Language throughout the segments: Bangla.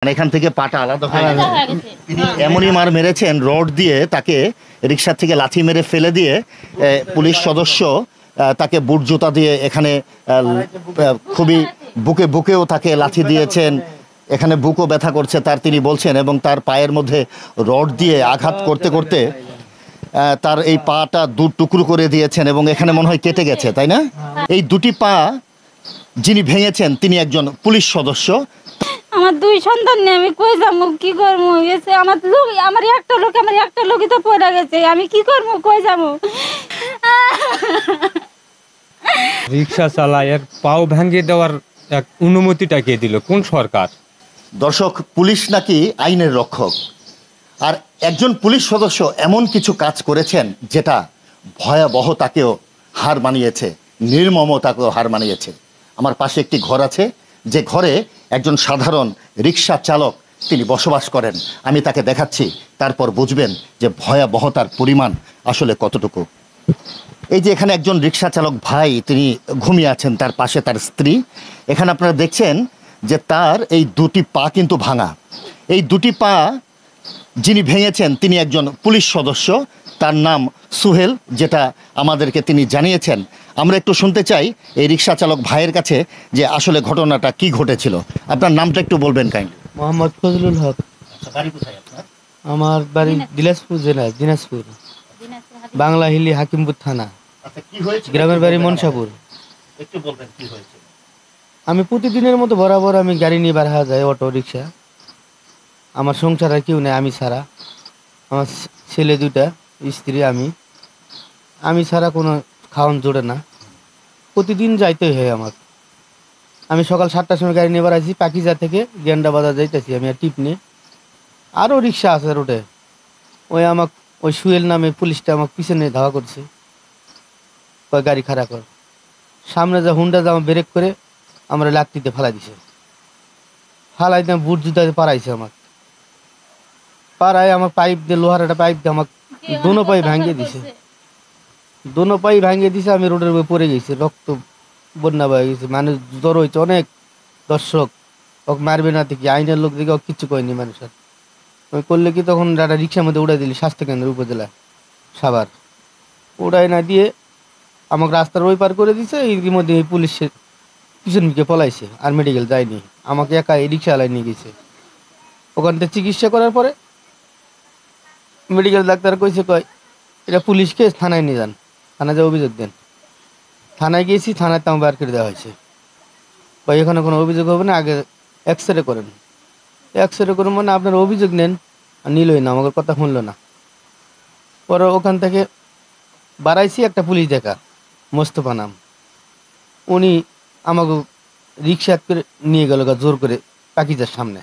মানে এখান থেকে পাটা আলাদা হয়ে গেছে। তিনি এমনই মার মেরেছেন, রড দিয়ে তাকে রিক্সা থেকে লাথি মেরে ফেলে দিয়ে পুলিশ সদস্য তাকে বুট জুতা দিয়ে এখানে খুবই বুকেও তাকে লাথি দিয়েছেন। এখানে বুকও ব্যথা করছে তার, তিনি বলছেন, এবং তার পায়ের মধ্যে রড দিয়ে আঘাত করতে করতে তার এই পাটা দু টুকরো করে দিয়েছেন এবং এখানে মনে হয় কেটে গেছে, তাই না? এই দুটি পা যিনি ভেঙেছেন তিনি একজন পুলিশ সদস্য। আমার দুই সন্তান নিয়ে আমি কই যাবো, কি করবো? গেছে আমার লোক, আমার একটা লোকই তো পড়ে গেছে, আমি কি করবো, কই যাবো? রিক্সা চালায় এর পাও ভেঙে দেওয়ার এক অনুমতিটা কে দিল? কোন সরকার? দর্শক, পুলিশ নাকি আইনের রক্ষক, আর একজন পুলিশ সদস্য এমন কিছু কাজ করেছেন যেটা ভয়াবহতাকেও হার মানিয়েছে, নির্মমতাকেও হার মানিয়েছে। আমার পাশে একটি ঘর আছে, যে ঘরে একজন সাধারণ রিক্সা চালক তিনি বসবাস করেন। আমি তাকে দেখাচ্ছি, তারপর বুঝবেন যে ভয়াবহতার পরিমাণ আসলে কতটুকু। এই যে এখানে একজন রিক্সা চালক ভাই, তিনি ঘুমিয়ে আছেন, তার পাশে তার স্ত্রী। এখানে আপনারা দেখছেন যে তার এই দুটি পা কিন্তু ভাঙা। এই দুটি পা যিনি ভেঙেছেন তিনি একজন পুলিশ সদস্য, তার নাম সুহেল, যেটা আমাদেরকে তিনি জানিয়েছেন। আমরা একটু শুনতে চাই এই রিক্সা চালক ভাইয়ের কাছে যে আসলে ঘটনাটা কি ঘটেছিল। আপনার নামটা একটু বলবেন কাইন্ডলি। মোহাম্মদ ফজলুল হক। বাড়ি কোথায় আপনার? আমার বাড়ি দিনাজপুর জেলা, দিনাজপুর বাংলা হিলি হাকিমপুর থানা। আচ্ছা, কি হয়েছে? গ্রামের বাড়ি মনসাপুর। একটু বলবেন কি হয়েছে? আমি প্রতিদিনের মতো বরাবর আমি গাড়ি নিয়ে বার হওয়া যায়, অটো রিক্সা। আমার সংসার আর কেউ নেই, আমি ছাড়া। আমার ছেলে দুটা, স্ত্রী, আমি ছাড়া কোনো খাওয়ান জোড়ে না, প্রতিদিন যাইতেই হয় আমার। আমি সকাল 7টার সময় গাড়ি নিয়ে বাড়াইছি, পাকিজা থেকে গেন্ডা বাজার যাইতেছি আমি, আর টিপ নিয়ে। আরও রিক্সা আছে রোডে, ওই সুয়েল নামে পুলিশটা আমাকে পিছনে ধাওয়া করছে, ওই গাড়ি খারাপ কর। সামনে যা হুন্ডা যা আমার ব্রেক করে আমরা লাকড়িতে ফালাই দিছে, ফালাই দিয়ে বুট জুতাতে পারাইছে আমাকে। পাড়ায় আমার পাইপ দিয়ে, লোহার একটা পাইপ দিয়ে আমাকে দোনো পাই ভাঙিয়ে দিছে, দোনো পাই ভাঙিয়ে দিছে। আমি রোডের উপরে পড়ে গেছি, রক্ত বন্যা বয়ে গেছে। মানুষ জ্বর হয়েছে অনেক, দর্শক ওকে মারবে না থেকে আইনের লোক দিকে কিচ্ছু কয়নি মানুষের। ওই করলে কি তখন একটা রিক্সার মধ্যে উড়াই দিলি স্বাস্থ্যকেন্দ্র উপজেলা সাভার, উড়াই না দিয়ে আমাকে রাস্তার ওই পার করে দিছে। এর মধ্যে এই পুলিশের পিছন দিকে পলাইছে, আর মেডিকেল যায়নি, আমাকে একা এই রিক্সা আলাই নিয়ে গেছে। ওখান থেকে চিকিৎসা করার পরে মেডিকেল ডাক্তার কইছে, এটা পুলিশ কেস, থানায় নিয়ে যান, থানায় যে অভিযোগ দেন। থানায় গিয়েছি, থানায় তাও বার করে দেওয়া হয়েছে। এখানে কোনো অভিযোগ হবে না, আগে এক্সরে করেন। এক্সরে করুন মানে আপনার অভিযোগ নেন, আর নিলই না, আমাকে কথা শুনলো না। পরে ওখান থেকে বাড়াইছি একটা পুলিশ দেখা, মোস্তফা নাম, উনি আমাকে রিক্সা করে নিয়ে গেল জোর করে পাকিজার সামনে,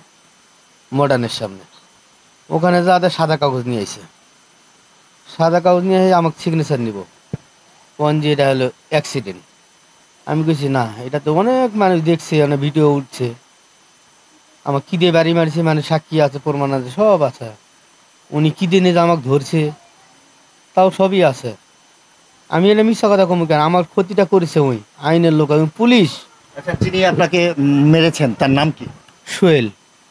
মডার্নের সামনে। ওখানে যাদের সাদা কাগজ নিয়ে এসে, সাদা কাগজ নিয়ে এসে আমাকে সিগনেচার নিব, কোন যে এটা হলো অ্যাক্সিডেন্ট। আমি বলছি না, এটা তো অনেক মানুষ দেখছে, অনেক ভিডিও উঠছে, আমার কী দিয়ে বাড়ি মারছে, মানে সাক্ষী আছে, প্রমাণ আছে, সব আছে। উনি কী দিয়ে নিয়ে আমাকে ধরছে তাও সবই আছে। আমি এটা মিথ্যা কথা কমু কেন? আমার ক্ষতিটা করেছে ওই আইনের লোক, আমি পুলিশ। আচ্ছা, যিনি আপনাকে মেরেছেন তার নাম কি? সোহেল।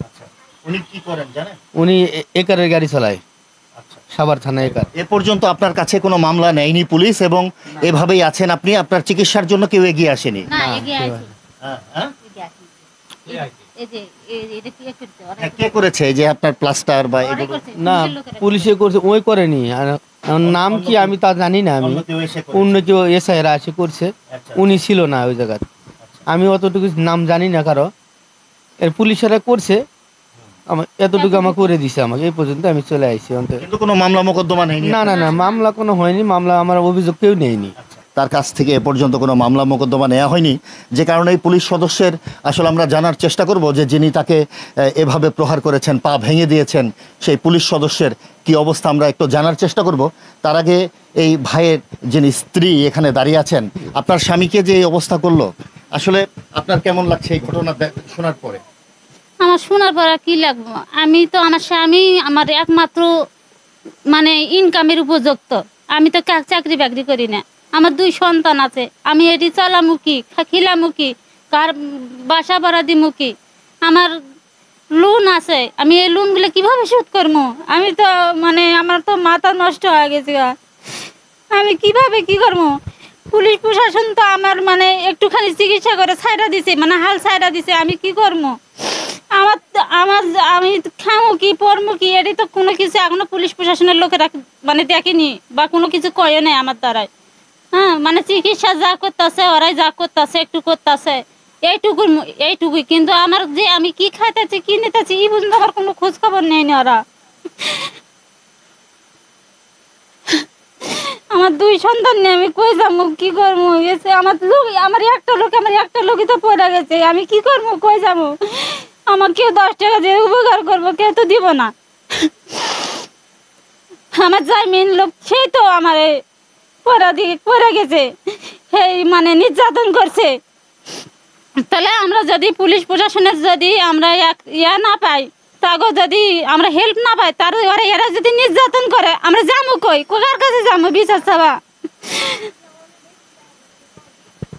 আচ্ছা, উনি কি করেন জানেন? উনি একারের গাড়ি চালায়, সাভার থানা একার। এ পর্যন্ত আপনার কাছে কোনো মামলা নেয়নি পুলিশ, এবং এভাবেই আছেন আপনি, আপনার চিকিৎসার জন্য কেউ এগিয়ে আসেনি? কে করেছে যে আপনার প্লাস্টার বা এগুলো? না, পুলিশে করছে, ওই করেনি। আর নাম কি আমি তা জানি না, আমি অন্য কেউ এসআইরা এসে করছে, উনি ছিল না ওই জায়গায়। আমি অতটুকু নাম জানি না কারো, এর পুলিশেরা করছে, এতটুকু আমার করে দিছে আমাকে, এই পর্যন্ত আমি চলে আসছি। কিন্তু কোনো মামলা মোকদ্দমা নেয়নি? না না না, মামলা কোনো হয়নি, মামলা আমার অভিযোগ কেউ নেয়নি। তার কাছ থেকে এ পর্যন্ত কোনো মামলা মোকদ্দমা নেওয়া হয়নি, যে কারণে এই পুলিশ সদস্যের আসলে আমরা জানার চেষ্টা করব যে যিনি তাকে এভাবে প্রহার করেছেন, পা ভেঙে দিয়েছেন, সেই পুলিশ সদস্যের কি অবস্থা আমরা একটু জানার চেষ্টা করব। তার আগে এই ভাইয়ের যিনি স্ত্রী এখানে দাঁড়িয়ে আছেন, আপনার স্বামীকে যে এই অবস্থা করলো, আসলে আপনার কেমন লাগছে এই ঘটনা শোনার পরে? আমার শোনার পর কি লাগবো? আমি তো, আমার স্বামী আমার একমাত্র মানে ইনকামের উপযুক্ত। আমি তো চাকরি বাকরি করি না, আমার দুই সন্তান আছে, আমি এটি চালামুখী, খিলামুখী, কার বাসা ভাড়া দিমুখী। আমার লোন আছে, আমি এই লোনগুলো কিভাবে শোধ করবো? আমি তো মানে আমার তো মাথা নষ্ট হয়ে গেছে গা। আমি কিভাবে কি করবো? পুলিশ প্রশাসন তো আমার মানে একটুখানি চিকিৎসা করে ছাইড়া দিছে, মানে হাল ছাইড়া দিছে। আমি কি করবো? আমার আমি খামো কি পড়বো কি, এটি তো কোনো কিছু এখনো পুলিশ প্রশাসনের লোকেরা মানে দেখেনি বা কোনো কিছু কয়ে নেই আমার দ্বারাই। হ্যাঁ, মানে চিকিৎসা যা করতেছে ওরাই যা করতেছে একটু করতেছে, এইটুকুই। কিন্তু আমার যে আমি কি খাইতেছি কি নিতেছি এই পর্যন্ত আমার কোনো খোঁজ খবর নেয়নি ওরা। আমার 2 সন্তান নিয়ে আমি কই যাবো, কি করবো? এসে আমার একটা লোকই তো পড়ে গেছে। আমি কি করবো, কই যাবো? আমার কেউ 10 টাকা দিয়ে উপকার করবো, কেউ তো দিব না। আমার যাই মেন লোক সেই তো আমার পড়ে গেছে, সেই মানে নির্যাতন করছে। তাহলে আমরা যদি পুলিশ প্রশাসনের যদি আমরা না পাই, তাগো যদি আমরা হেল্প না পাই, তার এরা যদি নির্যাতন করে আমরা যাবো কই, কার কাছে যাবো বিচার চাওয়া?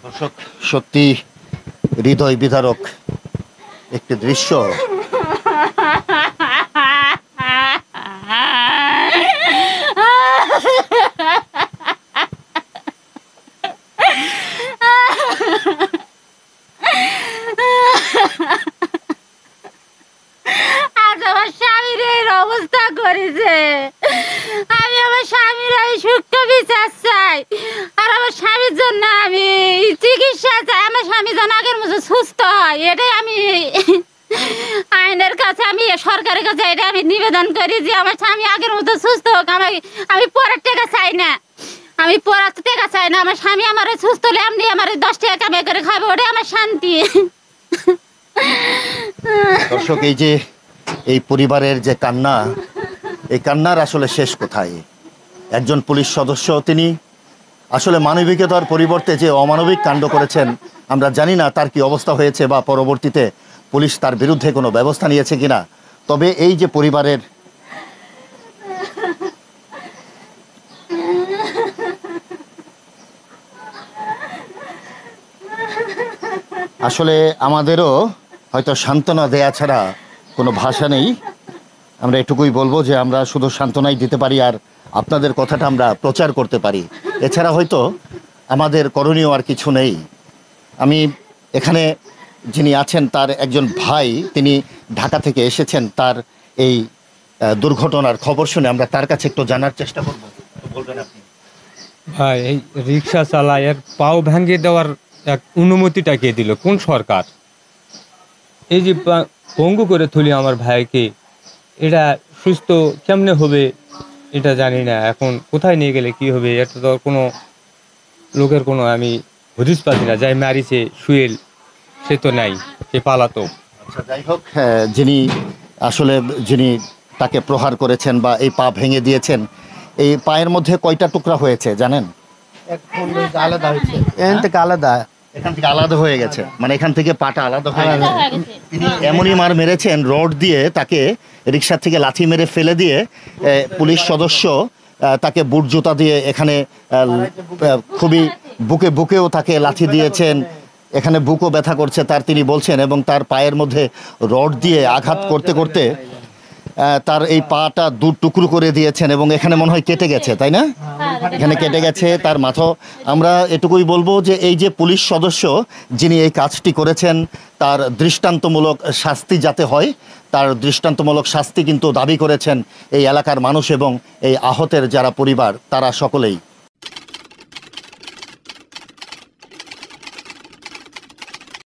দর্শক, সত্যি হৃদয় বিদারক একটি দৃশ্য। আজ আমার স্বামীর এই অবস্থা করেছে। আমি আমার স্বামীর এই সুস্থ বিচার চাই, আর আমার স্বামীর জন্য আমি চিকিৎসা চাই। আমার স্বামী যেন আগের মতো সুস্থ হয়, এটাই আমি আইনের কাছে, আমি সরকারের কাছে এটা আমি নিবেদন করি যে আমার স্বামী আগের মতো সুস্থ হোক। আমি পরের টাকা চাই না, আমি পরের টাকা চাই না। আমার স্বামী আমার সুস্থ হলে এমনি আমার 10 টাকা কামাই করে খাবে, ওটাই আমার শান্তি। দর্শক, এই যে এই পরিবারের যে কান্না, এই কান্নার আসলে শেষ কোথায়? একজন পুলিশ সদস্য, তিনি আসলে মানবিকতার পরিবর্তে যে অমানবিক কাণ্ড করেছেন, আমরা জানি না তার কি অবস্থা হয়েছে বা পরবর্তীতে পুলিশ তার বিরুদ্ধে কোনো ব্যবস্থা নিয়েছে কিনা। তবে এই যে পরিবারের আসলে আমাদেরও হয়তো সান্ত্বনা দেয়া ছাড়া কোনো ভাষা নেই। আমরা এটুকুই বলবো যে আমরা শুধু সান্ত্বনাই দিতে পারি আর আপনাদের কথাটা আমরা প্রচার করতে পারি, এছাড়া হয়তো আমাদের করণীয় আর কিছু নেই। আমি এখানে যিনি আছেন তার একজন ভাই, তিনি ঢাকা থেকে এসেছেন, তার এই দুর্ঘটনার খবর শুনে আমরা তার কাছে একটু জানার চেষ্টা করব। বলবেন আপনি? ভাই, এই রিক্সা চালায় এর পাও ভেঙে দেওয়ার এক অনুমতিটা কে দিল? কোন সরকার? এই যে পঙ্গু করে তুলি আমার ভাইকে, এটা সুস্থ কেমনে হবে এটা জানি না। এখন কোথায় নিয়ে গেলে কি হবে, এটা তো কোনো লোকের কোনো আমি হদিস পাচ্ছি না। যাই মারিছে সুয়েল, সে তো নাই, সে পালাতো। আচ্ছা, যাই হোক, যিনি তাকে প্রহার করেছেন বা এই পা ভেঙে দিয়েছেন, এই পায়ের মধ্যে কয়টা টুকরা হয়েছে জানেন? এক খণ্ড আলাদা হয়েছে, এখান থেকে আলাদা, এখান থেকে আলাদা হয়ে গেছে, মানে এখান থেকে পাটা আলাদা হয়ে গেছে। হয়ে গেছে। তিনি এমনই মার মেরেছেন, রড দিয়ে তাকে রিক্সা থেকে লাথি মেরে ফেলে দিয়ে পুলিশ সদস্য তাকে বুট জুতা দিয়ে এখানে খুবই বুকেও তাকে লাথি দিয়েছেন। এখানে বুকও ব্যথা করছে তার, তিনি বলছেন, এবং তার পায়ের মধ্যে রড দিয়ে আঘাত করতে করতে তার এই পাটা 2 টুকরো করে দিয়েছেন এবং এখানে মনে হয় কেটে গেছে, তাই না? এখানে কেটে গেছে তার মাথা। আমরা এটুকুই বলবো যে এই যে পুলিশ সদস্য যিনি এই কাজটি করেছেন, তার দৃষ্টান্তমূলক শাস্তি যাতে হয়, তার দৃষ্টান্তমূলক শাস্তি কিন্তু দাবি করেছেন এই এলাকার মানুষ এবং এই আহতের যারা পরিবার, তারা সকলেই।